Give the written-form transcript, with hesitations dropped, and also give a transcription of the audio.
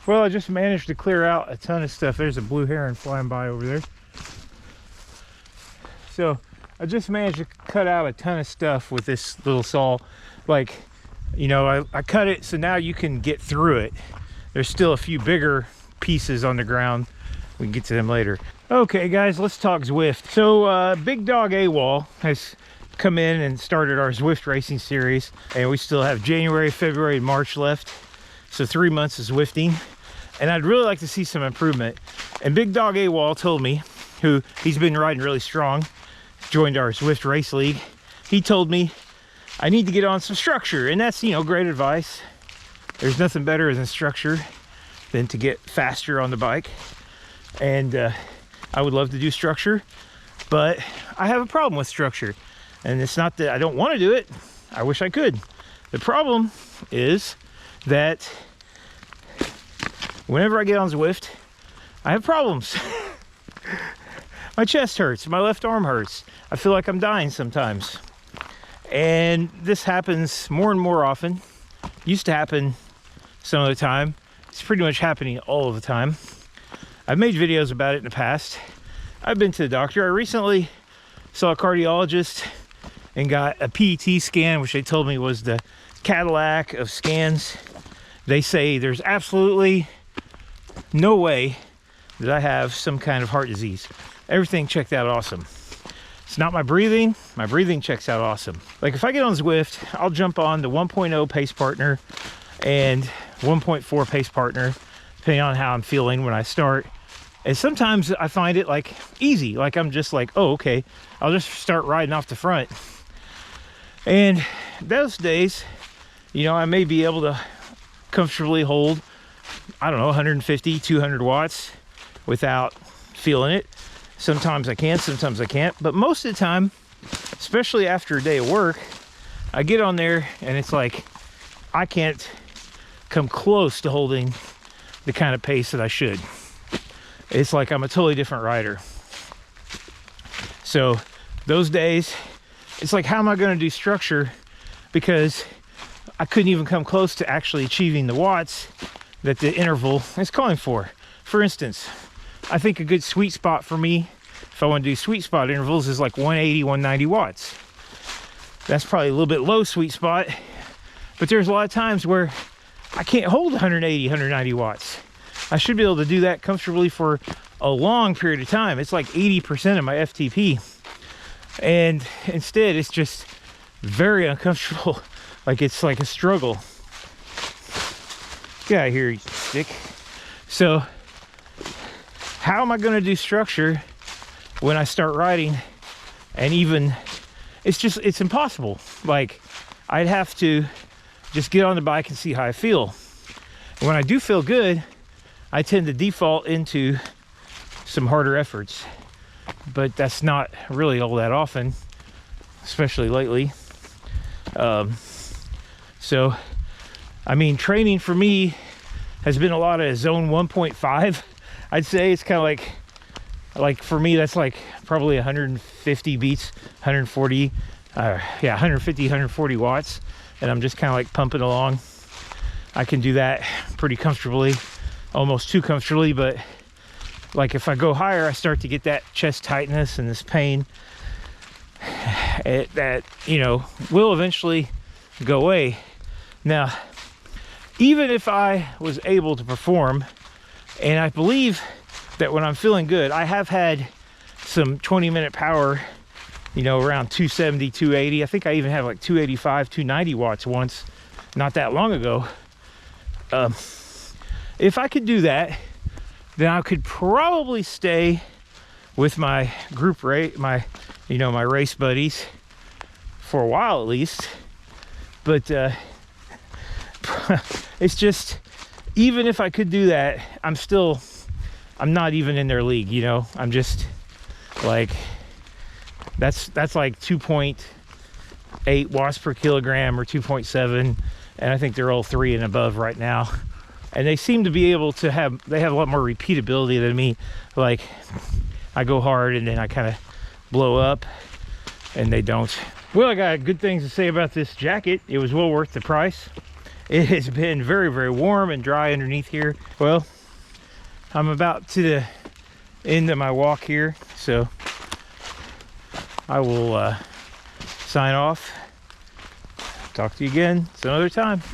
Well, I just managed to clear out a ton of stuff. There's a blue heron flying by over there. So I just managed to cut out a ton of stuff with this little saw. Like, you know, I cut it so now you can get through it. There's still a few bigger pieces on the ground. We can get to them later. Okay, guys, let's talk Zwift. So Big Dog AWOL has come in and started our Zwift racing series, and we still have January, February, and March left. So 3 months of Zwifting, and I'd really like to see some improvement. And Big Dog AWOL told me, he's been riding really strong, joined our Zwift race league. He told me I need to get on some structure, and that's, you know, great advice. There's nothing better than structure than to get faster on the bike. And I would love to do structure, but I have a problem with structure. And it's not that I don't want to do it. I wish I could. The problem is that whenever I get on Zwift, I have problems. My chest hurts, my left arm hurts. I feel like I'm dying sometimes. And this happens more and more often. Used to happen some of the time. It's pretty much happening all of the time. I've made videos about it in the past. I've been to the doctor. I recently saw a cardiologist and got a PET scan, which they told me was the Cadillac of scans. They say there's absolutely no way that I have some kind of heart disease. Everything checked out awesome. It's not my breathing. My breathing checks out awesome. Like if I get on Zwift, I'll jump on the 1.0 pace partner and 1.4 pace partner, depending on how I'm feeling when I start. And sometimes I find it like easy. Like I'm just like, oh, okay, I'll just start riding off the front. And those days, you know, I may be able to comfortably hold, I don't know, 150, 200 watts without feeling it. Sometimes I can, sometimes I can't. But most of the time, especially after a day of work, I get on there and it's like, I can't come close to holding the kind of pace that I should. It's like I'm a totally different rider. So those days, it's like, how am I going to do structure? Because I couldn't even come close to actually achieving the watts that the interval is calling for. For instance, I think a good sweet spot for me, if I want to do sweet spot intervals, is like 180, 190 watts. That's probably a little bit low sweet spot, but there's a lot of times where I can't hold 180, 190 watts. I should be able to do that comfortably for a long period of time. It's like 80% of my FTP. And instead, it's just very uncomfortable. Like it's like a struggle. Get out of here, you stick. So, how am I going to do structure when I start riding? And even, it's impossible. Like, I'd have to just get on the bike and see how I feel. And when I do feel good, I tend to default into some harder efforts, but that's not really all that often, especially lately. So, I mean, training for me has been a lot of zone 1.5. I'd say it's kind of like for me, that's like probably 150 beats, 140, 150, 140 watts. And I'm just kind of like pumping along. I can do that pretty comfortably. Almost too comfortably, but like if I go higher, I start to get that chest tightness and this pain that, you know, will eventually go away. Now, even if I was able to perform, and I believe that when I'm feeling good, I have had some 20-minute power, you know, around 270, 280. I think I even had like 285, 290 watts once, not that long ago. If I could do that, then I could probably stay with my group rate, my race buddies for a while at least. But it's just, even if I could do that, I'm not even in their league, you know. I'm just like, that's like 2.8 watts per kilogram or 2.7, and I think they're all 3 and above right now. And they seem to be able to have a lot more repeatability than me. Like, I go hard and then I kind of blow up, and they don't. Well, I got good things to say about this jacket. It was well worth the price. It has been very, very warm and dry underneath here. Well, I'm about to the end of my walk here, so I will sign off. Talk to you again some other time.